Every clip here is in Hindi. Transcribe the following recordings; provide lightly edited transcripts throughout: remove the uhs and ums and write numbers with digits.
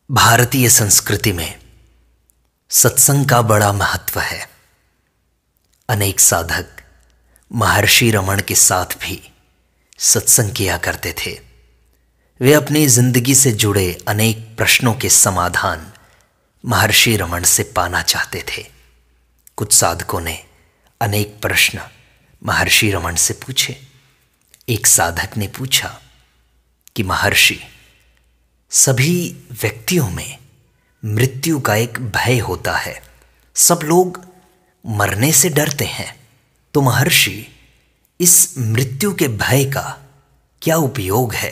भारतीय संस्कृति में सत्संग का बड़ा महत्व है। अनेक साधक महर्षि रमण के साथ भी सत्संग किया करते थे। वे अपनी जिंदगी से जुड़े अनेक प्रश्नों के समाधान महर्षि रमण से पाना चाहते थे। कुछ साधकों ने अनेक प्रश्न महर्षि रमण से पूछे। एक साधक ने पूछा कि महर्षि, सभी व्यक्तियों में मृत्यु का एक भय होता है, सब लोग मरने से डरते हैं, तो महर्षि, इस मृत्यु के भय का क्या उपयोग है?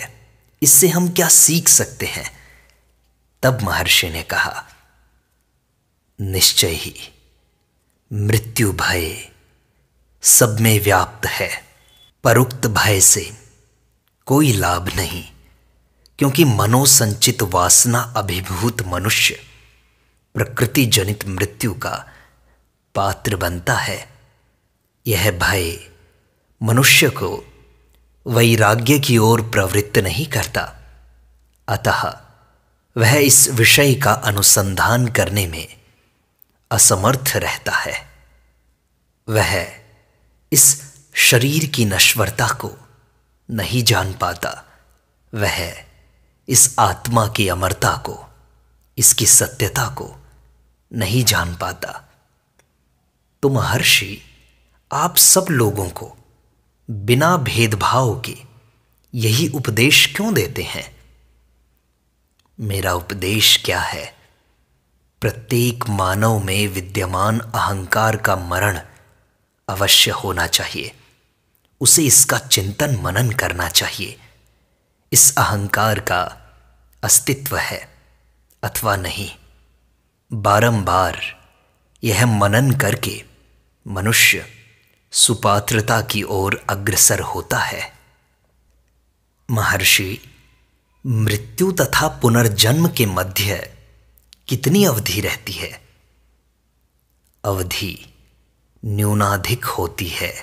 इससे हम क्या सीख सकते हैं? तब महर्षि ने कहा, निश्चय ही मृत्यु भय सब में व्याप्त है, पर उक्त भय से कोई लाभ नहीं, क्योंकि मनोसंचित वासना अभिभूत मनुष्य प्रकृति जनित मृत्यु का पात्र बनता है। यह भय मनुष्य को वैराग्य की ओर प्रवृत्त नहीं करता, अतः वह इस विषय का अनुसंधान करने में असमर्थ रहता है। वह इस शरीर की नश्वरता को नहीं जान पाता, वह इस आत्मा की अमरता को, इसकी सत्यता को नहीं जान पाता। तो महर्षि, आप सब लोगों को बिना भेदभाव के यही उपदेश क्यों देते हैं? मेरा उपदेश क्या है? प्रत्येक मानव में विद्यमान अहंकार का मरण अवश्य होना चाहिए। उसे इसका चिंतन मनन करना चाहिए। इस अहंकार का अस्तित्व है अथवा नहीं, बारंबार यह मनन करके मनुष्य सुपात्रता की ओर अग्रसर होता है। महर्षि, मृत्यु तथा पुनर्जन्म के मध्य कितनी अवधि रहती है? अवधि न्यूनाधिक होती है,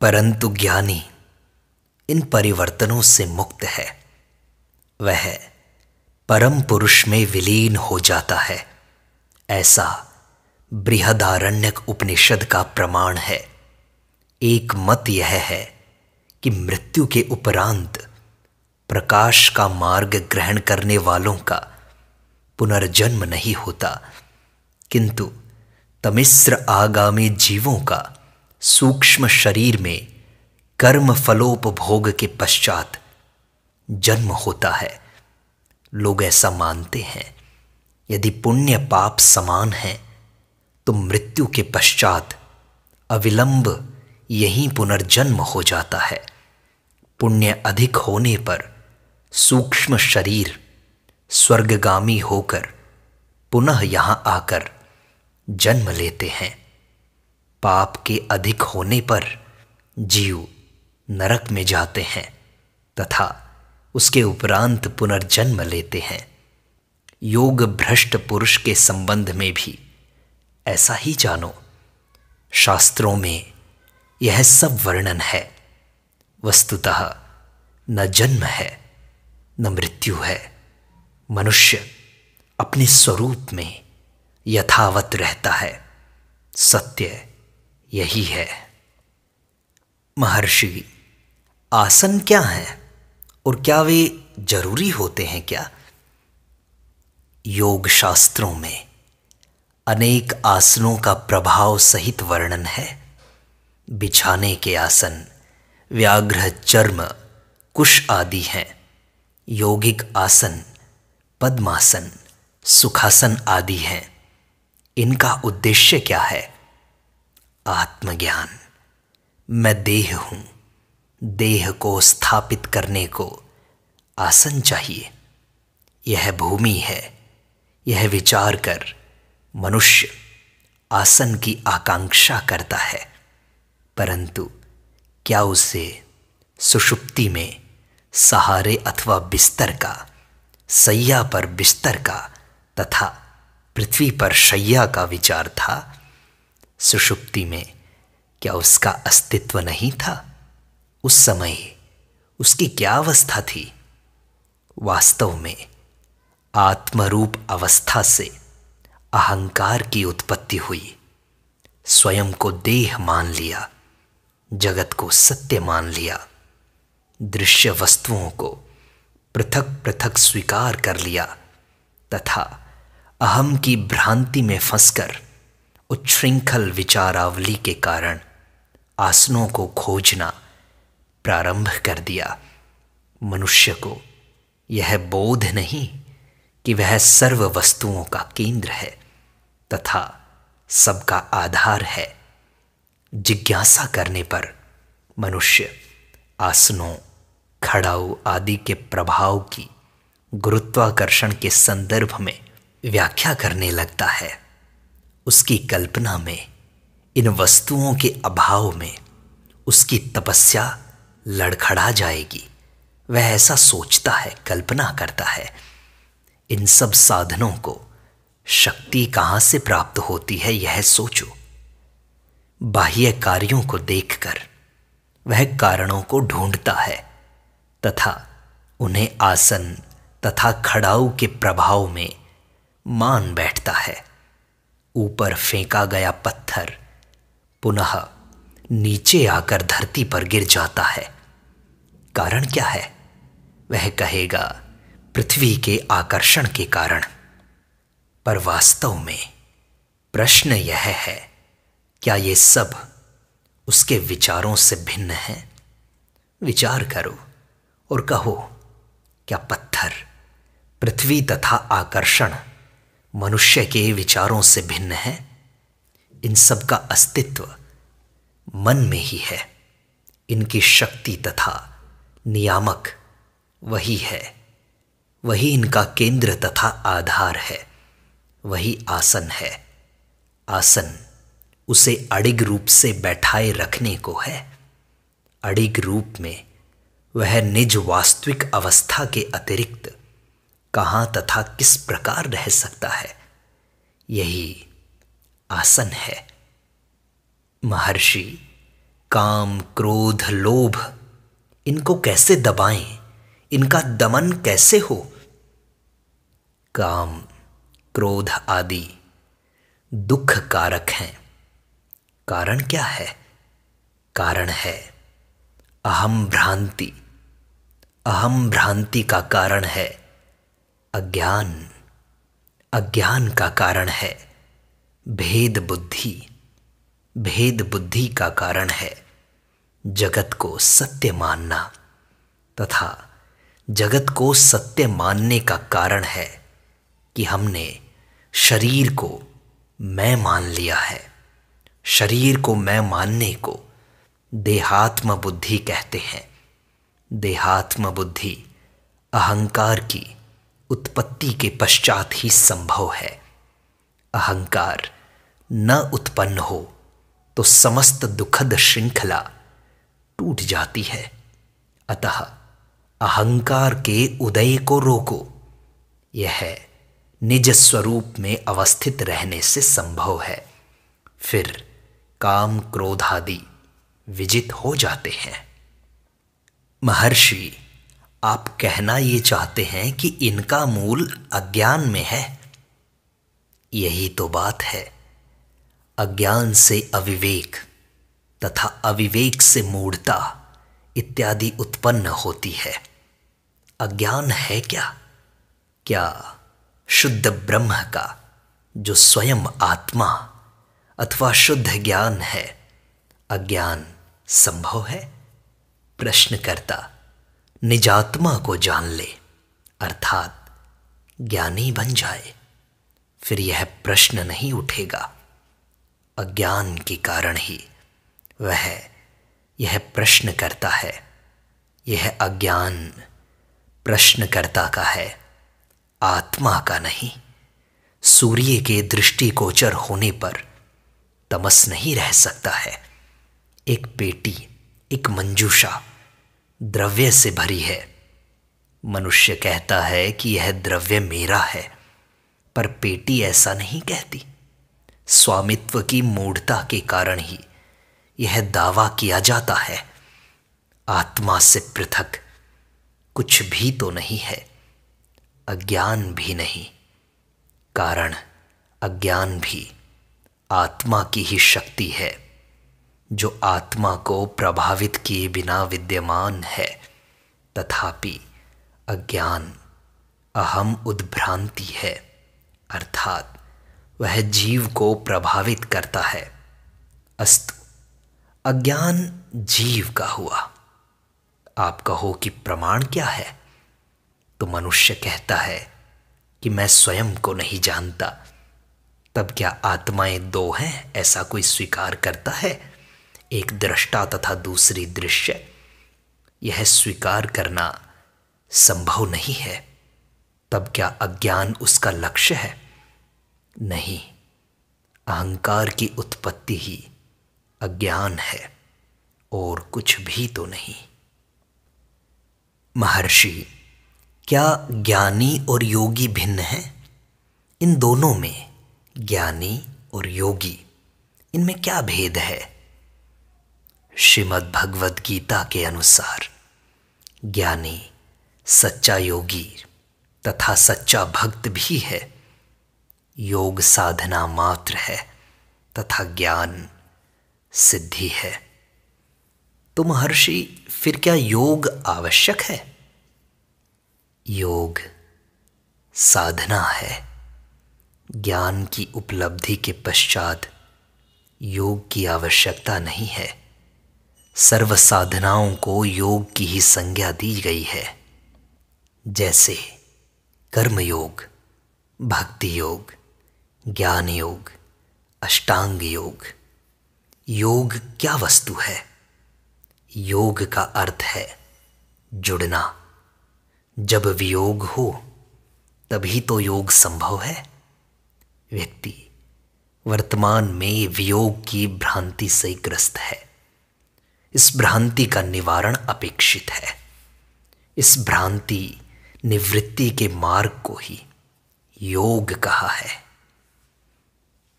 परंतु ज्ञानी इन परिवर्तनों से मुक्त है। वह परम पुरुष में विलीन हो जाता है। ऐसा बृहदारण्यक उपनिषद का प्रमाण है। एक मत यह है कि मृत्यु के उपरांत प्रकाश का मार्ग ग्रहण करने वालों का पुनर्जन्म नहीं होता, किंतु तमिस्र आगामी जीवों का सूक्ष्म शरीर में कर्म फलोपभोग के पश्चात जन्म होता है। लोग ऐसा मानते हैं। यदि पुण्य पाप समान है तो मृत्यु के पश्चात अविलंब यही पुनर्जन्म हो जाता है। पुण्य अधिक होने पर सूक्ष्म शरीर स्वर्गगामी होकर पुनः यहां आकर जन्म लेते हैं। पाप के अधिक होने पर जीव नरक में जाते हैं तथा उसके उपरांत पुनर्जन्म लेते हैं। योग भ्रष्ट पुरुष के संबंध में भी ऐसा ही जानो। शास्त्रों में यह सब वर्णन है। वस्तुतः न जन्म है न मृत्यु है। मनुष्य अपने स्वरूप में यथावत रहता है। सत्य यही है। महर्षि, आसन क्या है और क्या वे जरूरी होते हैं क्या? योग शास्त्रों में अनेक आसनों का प्रभाव सहित वर्णन है। बिछाने के आसन व्याघ्र चर्म कुश आदि हैं। यौगिक आसन पद्मासन सुखासन आदि हैं। इनका उद्देश्य क्या है? आत्मज्ञान। मैं देह हूं, देह को स्थापित करने को आसन चाहिए। यह भूमि है। यह विचार कर मनुष्य आसन की आकांक्षा करता है, परंतु क्या उसे सुषुप्ति में सहारे अथवा बिस्तर का, सैया पर बिस्तर का तथा पृथ्वी पर शैया का विचार था? सुषुप्ति में क्या उसका अस्तित्व नहीं था? उस समय उसकी क्या अवस्था थी? वास्तव में आत्मरूप अवस्था से अहंकार की उत्पत्ति हुई। स्वयं को देह मान लिया, जगत को सत्य मान लिया, दृश्य वस्तुओं को पृथक पृथक स्वीकार कर लिया तथा अहम की भ्रांति में फंसकर उच्छृंखल विचारावली के कारण आसनों को खोजना प्रारंभ कर दिया। मनुष्य को यह बोध नहीं कि वह सर्व वस्तुओं का केंद्र है तथा सबका आधार है। जिज्ञासा करने पर मनुष्य आसनों, खड़ाऊ आदि के प्रभाव की गुरुत्वाकर्षण के संदर्भ में व्याख्या करने लगता है। उसकी कल्पना में इन वस्तुओं के अभाव में उसकी तपस्या लड़खड़ा जाएगी। वह ऐसा सोचता है, कल्पना करता है। इन सब साधनों को शक्ति कहाँ से प्राप्त होती है, यह सोचो। बाह्य कार्यों को देखकर वह कारणों को ढूंढता है तथा उन्हें आसन तथा खड़ाऊ के प्रभाव में मान बैठता है। ऊपर फेंका गया पत्थर पुनः नीचे आकर धरती पर गिर जाता है। कारण क्या है? वह कहेगा पृथ्वी के आकर्षण के कारण। पर वास्तव में प्रश्न यह है, क्या ये सब उसके विचारों से भिन्न है? विचार करो और कहो, क्या पत्थर, पृथ्वी तथा आकर्षण मनुष्य के विचारों से भिन्न है? इन सब का अस्तित्व मन में ही है। इनकी शक्ति तथा नियामक वही है। वही इनका केंद्र तथा आधार है। वही आसन है। आसन उसे अडिग रूप से बैठाए रखने को है। अडिग रूप में वह निज वास्तविक अवस्था के अतिरिक्त कहाँ तथा किस प्रकार रह सकता है? यही आसन है। महर्षि, काम, क्रोध, लोभ इनको कैसे दबाएं? इनका दमन कैसे हो? काम, क्रोध आदि दुख कारक हैं। कारण क्या है? कारण है अहम भ्रांति। अहम भ्रांति का कारण है अज्ञान। अज्ञान का कारण है भेद बुद्धि। भेद बुद्धि का कारण है जगत को सत्य मानना तथा जगत को सत्य मानने का कारण है कि हमने शरीर को मैं मान लिया है। शरीर को मैं मानने को देहात्म बुद्धि कहते हैं। देहात्म बुद्धि अहंकार की उत्पत्ति के पश्चात ही संभव है। अहंकार न उत्पन्न हो तो समस्त दुखद श्रृंखला टूट जाती है। अतः अहंकार के उदय को रोको। यह निज स्वरूप में अवस्थित रहने से संभव है। फिर काम, क्रोध आदि विजित हो जाते हैं। महर्षि, आप कहना ये चाहते हैं कि इनका मूल अज्ञान में है। यही तो बात है। अज्ञान से अविवेक तथा अविवेक से मूढ़ता इत्यादि उत्पन्न होती है। अज्ञान है क्या? क्या शुद्ध ब्रह्म का जो स्वयं आत्मा अथवा शुद्ध ज्ञान है, अज्ञान संभव है? प्रश्नकर्ता निजात्मा को जान ले अर्थात ज्ञानी बन जाए, फिर यह प्रश्न नहीं उठेगा। अज्ञान के कारण ही वह यह प्रश्न करता है। यह अज्ञान प्रश्नकर्ता का है, आत्मा का नहीं। सूर्य के दृष्टिगोचर होने पर तमस नहीं रह सकता है। एक पेटी, एक मंजूषा द्रव्य से भरी है। मनुष्य कहता है कि यह द्रव्य मेरा है, पर पेटी ऐसा नहीं कहती। स्वामित्व की मूढ़ता के कारण ही यह दावा किया जाता है। आत्मा से पृथक कुछ भी तो नहीं है। अज्ञान भी नहीं, कारण अज्ञान भी आत्मा की ही शक्ति है, जो आत्मा को प्रभावित किए बिना विद्यमान है। तथापि अज्ञान अहम उद्भ्रांति है, अर्थात वह जीव को प्रभावित करता है। अस्तु, अज्ञान जीव का हुआ। आप कहो कि प्रमाण क्या है, तो मनुष्य कहता है कि मैं स्वयं को नहीं जानता। तब क्या आत्माएं दो हैं, ऐसा कोई स्वीकार करता है? एक दृष्टा तथा दूसरी दृश्य। यह स्वीकार करना संभव नहीं है। तब क्या अज्ञान उसका लक्ष्य है? नहीं, अहंकार की उत्पत्ति ही अज्ञान है और कुछ भी तो नहीं। महर्षि, क्या ज्ञानी और योगी भिन्न हैं? इन दोनों में, ज्ञानी और योगी, इनमें क्या भेद है? श्रीमद् भगवद गीता के अनुसार ज्ञानी सच्चा योगी तथा सच्चा भक्त भी है। योग साधना मात्र है तथा ज्ञान सिद्धि है। तो महर्षि, फिर क्या योग आवश्यक है? योग साधना है। ज्ञान की उपलब्धि के पश्चात योग की आवश्यकता नहीं है। सर्व साधनाओं को योग की ही संज्ञा दी गई है, जैसे कर्म योग, भक्ति योग, ज्ञान योग, अष्टांग योग। योग क्या वस्तु है? योग का अर्थ है जुड़ना। जब वियोग हो तभी तो योग संभव है। व्यक्ति वर्तमान में वियोग की भ्रांति से ग्रस्त है। इस भ्रांति का निवारण अपेक्षित है। इस भ्रांति निवृत्ति के मार्ग को ही योग कहा है।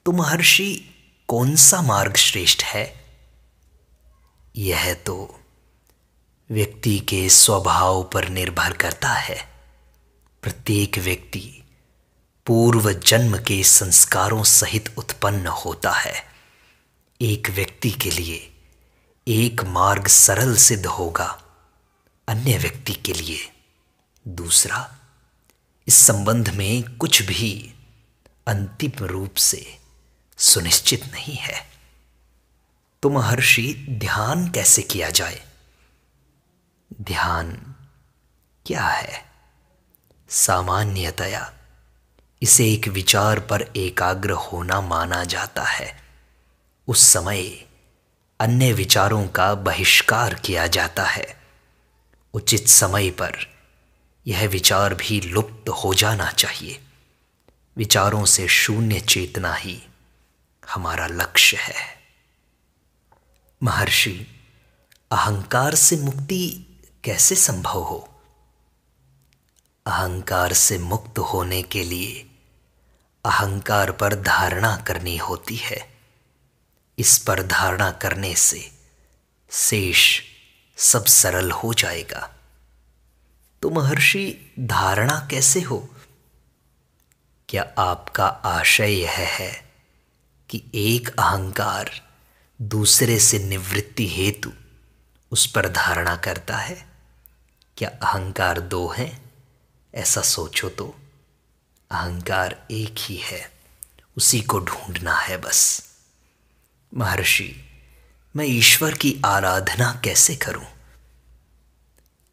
तो महर्षि, कौन सा मार्ग श्रेष्ठ है? यह तो व्यक्ति के स्वभाव पर निर्भर करता है। प्रत्येक व्यक्ति पूर्व जन्म के संस्कारों सहित उत्पन्न होता है। एक व्यक्ति के लिए एक मार्ग सरल सिद्ध होगा, अन्य व्यक्ति के लिए दूसरा। इस संबंध में कुछ भी अंतिम रूप से सुनिश्चित नहीं है। तो महर्षि, ध्यान कैसे किया जाए? ध्यान क्या है? सामान्यतया इसे एक विचार पर एकाग्र होना माना जाता है। उस समय अन्य विचारों का बहिष्कार किया जाता है। उचित समय पर यह विचार भी लुप्त हो जाना चाहिए। विचारों से शून्य चेतना ही हमारा लक्ष्य है। महर्षि, अहंकार से मुक्ति कैसे संभव हो? अहंकार से मुक्त होने के लिए अहंकार पर धारणा करनी होती है। इस पर धारणा करने से शेष सब सरल हो जाएगा। तो महर्षि, धारणा कैसे हो? क्या आपका आशय यह है कि एक अहंकार दूसरे से निवृत्ति हेतु उस पर धारणा करता है? क्या अहंकार दो हैं? ऐसा सोचो तो अहंकार एक ही है, उसी को ढूंढना है बस। महर्षि, मैं ईश्वर की आराधना कैसे करूं?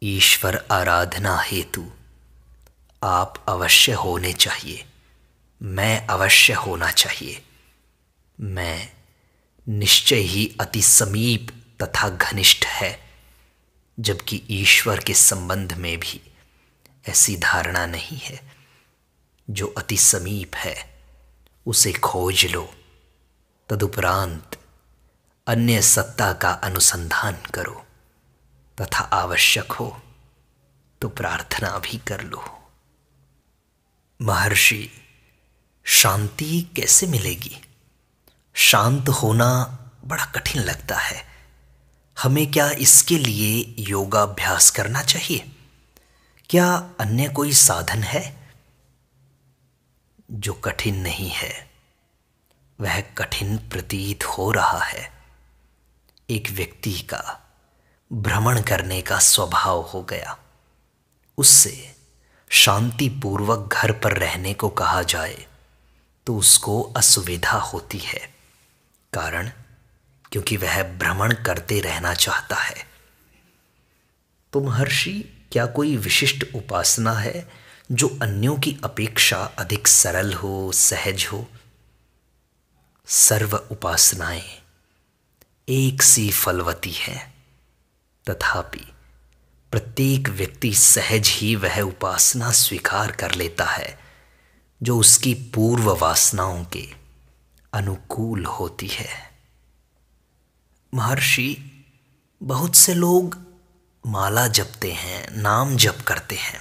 ईश्वर आराधना हेतु आप अवश्य होने चाहिए, मैं अवश्य होना चाहिए। मैं निश्चय ही अति समीप तथा घनिष्ठ है, जबकि ईश्वर के संबंध में भी ऐसी धारणा नहीं है। जो अति समीप है उसे खोज लो, तदुपरांत अन्य सत्ता का अनुसंधान करो तथा आवश्यक हो तो प्रार्थना भी कर लो। महर्षि, शांति कैसे मिलेगी? शांत होना बड़ा कठिन लगता है। हमें क्या इसके लिए योगाभ्यास करना चाहिए? क्या अन्य कोई साधन है? जो कठिन नहीं है वह कठिन प्रतीत हो रहा है। एक व्यक्ति का भ्रमण करने का स्वभाव हो गया, उससे शांतिपूर्वक घर पर रहने को कहा जाए तो उसको असुविधा होती है। कारण क्योंकि वह भ्रमण करते रहना चाहता है। तो महर्षि, क्या कोई विशिष्ट उपासना है जो अन्यों की अपेक्षा अधिक सरल हो, सहज हो? सर्व उपासनाएं एक सी फलवती हैं, तथापि प्रत्येक व्यक्ति सहज ही वह उपासना स्वीकार कर लेता है जो उसकी पूर्व वासनाओं के अनुकूल होती है। महर्षि, बहुत से लोग माला जपते हैं, नाम जप करते हैं।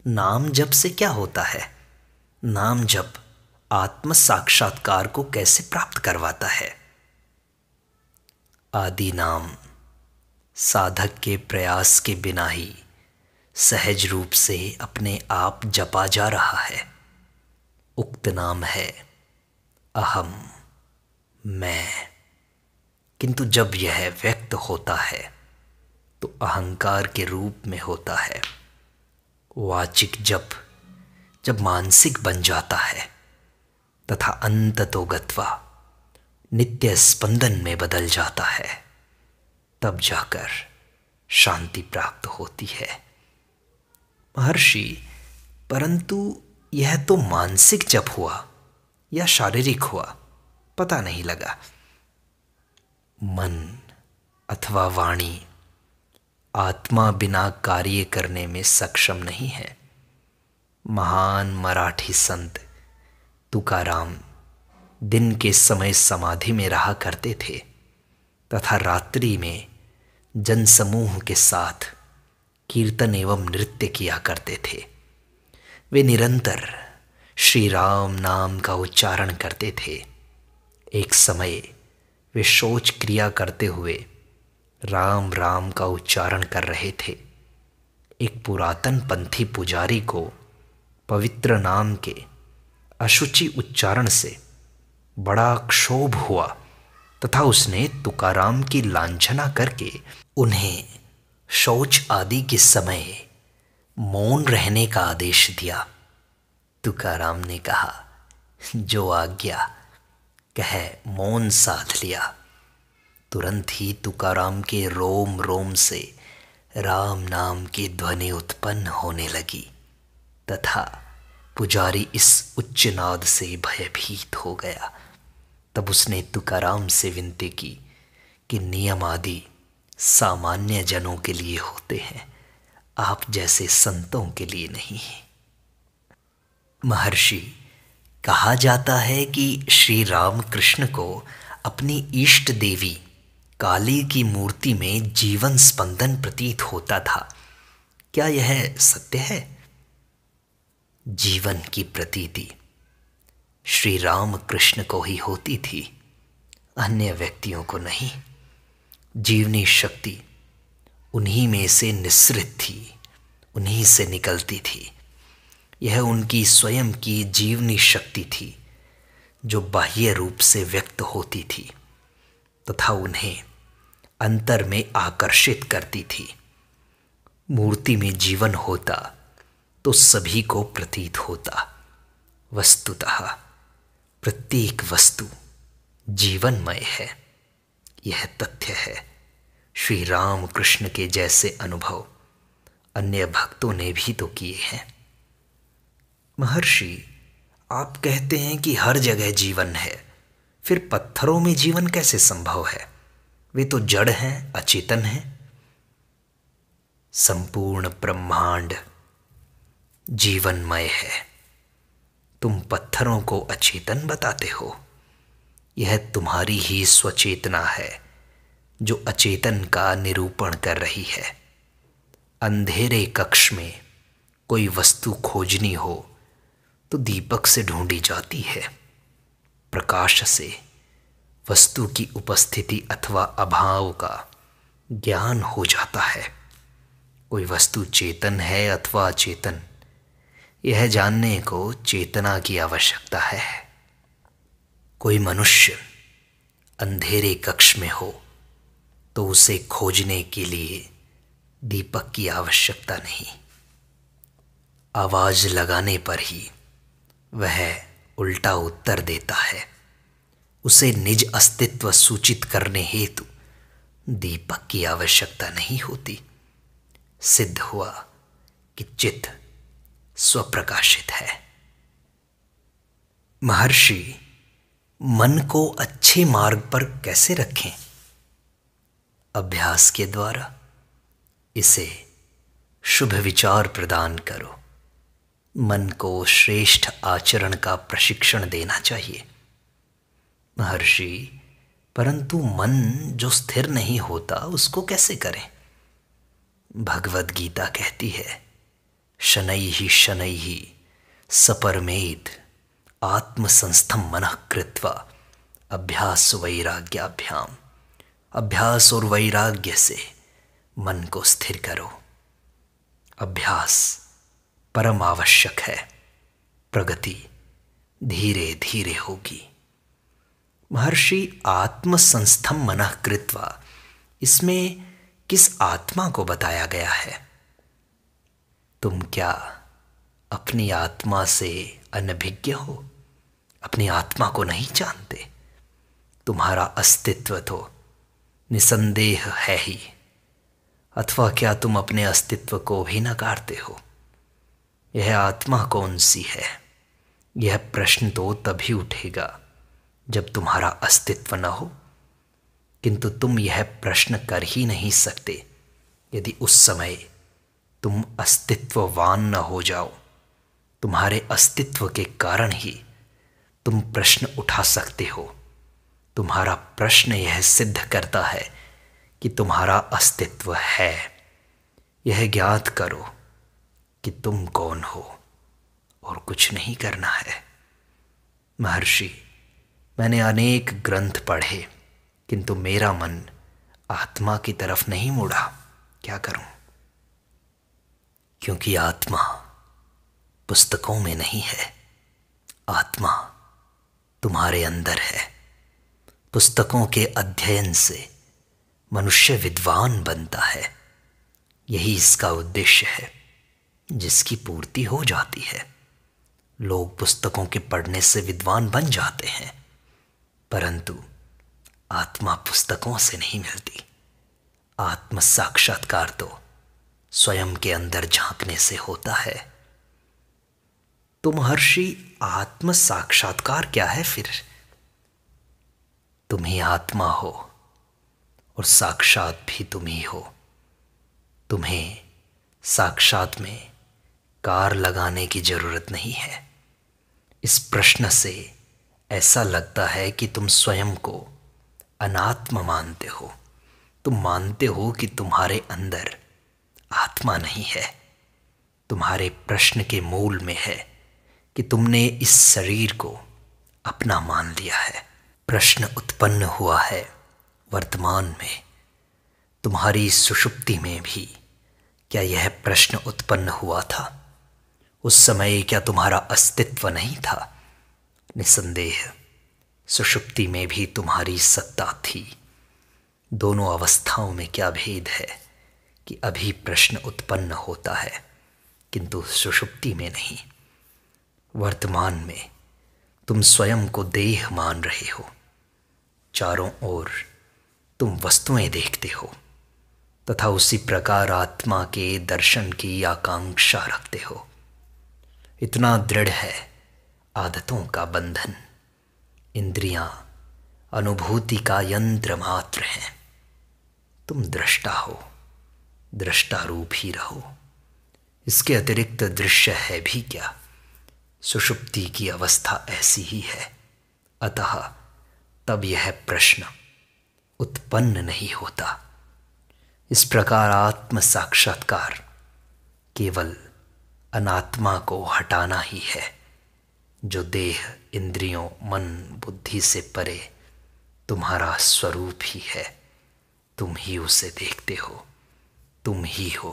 नाम जप से क्या होता है? नाम जप आत्म साक्षात्कार को कैसे प्राप्त करवाता है? आदि नाम साधक के प्रयास के बिना ही सहज रूप से अपने आप जपा जा रहा है। उक्त नाम है अहम, मैं। किंतु जब यह व्यक्त होता है तो अहंकार के रूप में होता है। वाचिक जप जब मानसिक बन जाता है तथा अंततो गत्वा नित्य स्पंदन में बदल जाता है, तब जाकर शांति प्राप्त होती है। महर्षि, परंतु यह तो मानसिक जप हुआ या शारीरिक हुआ, पता नहीं लगा। मन अथवा वाणी आत्मा बिना कार्य करने में सक्षम नहीं है। महान मराठी संत तुकाराम दिन के समय समाधि में रहा करते थे तथा रात्रि में जनसमूह के साथ कीर्तन एवं नृत्य किया करते थे। वे निरंतर श्री राम नाम का उच्चारण करते थे। एक समय वे शौच क्रिया करते हुए राम राम का उच्चारण कर रहे थे। एक पुरातन पंथी पुजारी को पवित्र नाम के अशुचि उच्चारण से बड़ा क्षोभ हुआ तथा उसने तुकाराम की लांछना करके उन्हें शौच आदि के समय मौन रहने का आदेश दिया। तुकाराम ने कहा, जो आज्ञा, कह मौन साध लिया। तुरंत ही तुकाराम के रोम रोम से राम नाम की ध्वनि उत्पन्न होने लगी तथा पुजारी इस उच्च नाद से भयभीत हो गया। तब उसने तुकाराम से विनती की कि नियम आदि सामान्य जनों के लिए होते हैं, आप जैसे संतों के लिए नहीं। महर्षि, कहा जाता है कि श्री राम कृष्ण को अपनी इष्ट देवी काली की मूर्ति में जीवन स्पंदन प्रतीत होता था। क्या यह सत्य है? जीवन की प्रतीति श्री राम कृष्ण को ही होती थी, अन्य व्यक्तियों को नहीं। जीवनी शक्ति उन्हीं में से निस्सृत थी, उन्हीं से निकलती थी। यह उनकी स्वयं की जीवनी शक्ति थी जो बाह्य रूप से व्यक्त होती थी तथा उन्हें अंतर में आकर्षित करती थी। मूर्ति में जीवन होता तो सभी को प्रतीत होता। वस्तुतः प्रत्येक वस्तु जीवनमय है, यह तथ्य है। श्री राम कृष्ण के जैसे अनुभव अन्य भक्तों ने भी तो किए हैं। महर्षि, आप कहते हैं कि हर जगह जीवन है, फिर पत्थरों में जीवन कैसे संभव है? वे तो जड़ हैं, अचेतन हैं। संपूर्ण ब्रह्मांड जीवनमय है, तुम पत्थरों को अचेतन बताते हो। यह तुम्हारी ही स्वचेतना है जो अचेतन का निरूपण कर रही है। अंधेरे कक्ष में कोई वस्तु खोजनी हो तो दीपक से ढूंढी जाती है। प्रकाश से वस्तु की उपस्थिति अथवा अभाव का ज्ञान हो जाता है। कोई वस्तु चेतन है अथवा अचेतन, यह जानने को चेतना की आवश्यकता है। कोई मनुष्य अंधेरे कक्ष में हो तो उसे खोजने के लिए दीपक की आवश्यकता नहीं, आवाज लगाने पर ही वह उल्टा उत्तर देता है। उसे निज अस्तित्व सूचित करने हेतु दीपक की आवश्यकता नहीं होती। सिद्ध हुआ कि चित्त स्वप्रकाशित है। महर्षि, मन को अच्छे मार्ग पर कैसे रखें? अभ्यास के द्वारा। इसे शुभ विचार प्रदान करो। मन को श्रेष्ठ आचरण का प्रशिक्षण देना चाहिए। महर्षि, परंतु मन जो स्थिर नहीं होता उसको कैसे करें? भगवद गीता कहती है, शनैः शनैः सपरमेद आत्मसंस्थम मनः कृत्वा अभ्यास वैराग्याभ्याम। अभ्यास और वैराग्य से मन को स्थिर करो। अभ्यास परम आवश्यक है। प्रगति धीरे धीरे होगी। महर्षि, आत्मसंस्थम मनः कृत्वा, इसमें किस आत्मा को बताया गया है? तुम क्या अपनी आत्मा से अनभिज्ञ हो? अपनी आत्मा को नहीं जानते? तुम्हारा अस्तित्व तो निसंदेह है ही, अथवा क्या तुम अपने अस्तित्व को भी नकारते हो? यह आत्मा कौन सी है? यह प्रश्न तो तभी उठेगा जब तुम्हारा अस्तित्व न हो, किंतु तुम यह प्रश्न कर ही नहीं सकते यदि उस समय तुम अस्तित्ववान न हो जाओ। तुम्हारे अस्तित्व के कारण ही तुम प्रश्न उठा सकते हो। तुम्हारा प्रश्न यह सिद्ध करता है कि तुम्हारा अस्तित्व है। यह ज्ञात करो कि तुम कौन हो और कुछ नहीं करना है। महर्षि, मैंने अनेक ग्रंथ पढ़े, किंतु मेरा मन आत्मा की तरफ नहीं मुड़ा। क्या करूं? क्योंकि आत्मा पुस्तकों में नहीं है। आत्मा तुम्हारे अंदर है। पुस्तकों के अध्ययन से मनुष्य विद्वान बनता है। यही इसका उद्देश्य है, जिसकी पूर्ति हो जाती है। लोग पुस्तकों के पढ़ने से विद्वान बन जाते हैं, परंतु आत्मा पुस्तकों से नहीं मिलती। आत्म साक्षात्कार तो स्वयं के अंदर झांकने से होता है। तो महर्षि, आत्म साक्षात्कार क्या है फिर? तुम ही आत्मा हो और साक्षात भी तुम ही हो। तुम्हें साक्षात में कार लगाने की जरूरत नहीं है। इस प्रश्न से ऐसा लगता है कि तुम स्वयं को अनात्म मानते हो। तुम मानते हो कि तुम्हारे अंदर आत्मा नहीं है। तुम्हारे प्रश्न के मूल में है कि तुमने इस शरीर को अपना मान लिया है। प्रश्न उत्पन्न हुआ है वर्तमान में। तुम्हारी सुषुप्ति में भी क्या यह प्रश्न उत्पन्न हुआ था? उस समय क्या तुम्हारा अस्तित्व नहीं था? निसंदेह सुषुप्ति में भी तुम्हारी सत्ता थी। दोनों अवस्थाओं में क्या भेद है कि अभी प्रश्न उत्पन्न होता है, किंतु सुषुप्ति में नहीं। वर्तमान में तुम स्वयं को देह मान रहे हो। चारों ओर तुम वस्तुएं देखते हो तथा उसी प्रकार आत्मा के दर्शन की आकांक्षा रखते हो। इतना दृढ़ है आदतों का बंधन। इंद्रियां अनुभूति का यंत्र मात्र हैं। तुम दृष्टा हो, दृष्टा रूप ही रहो। इसके अतिरिक्त दृश्य है भी क्या? सुषुप्ति की अवस्था ऐसी ही है। अतः तब यह प्रश्न उत्पन्न नहीं होता। इस प्रकार आत्म साक्षात्कार केवल अनात्मा को हटाना ही है, जो देह, इंद्रियों, मन, बुद्धि से परे तुम्हारा स्वरूप ही है। तुम ही उसे देखते हो, तुम ही हो।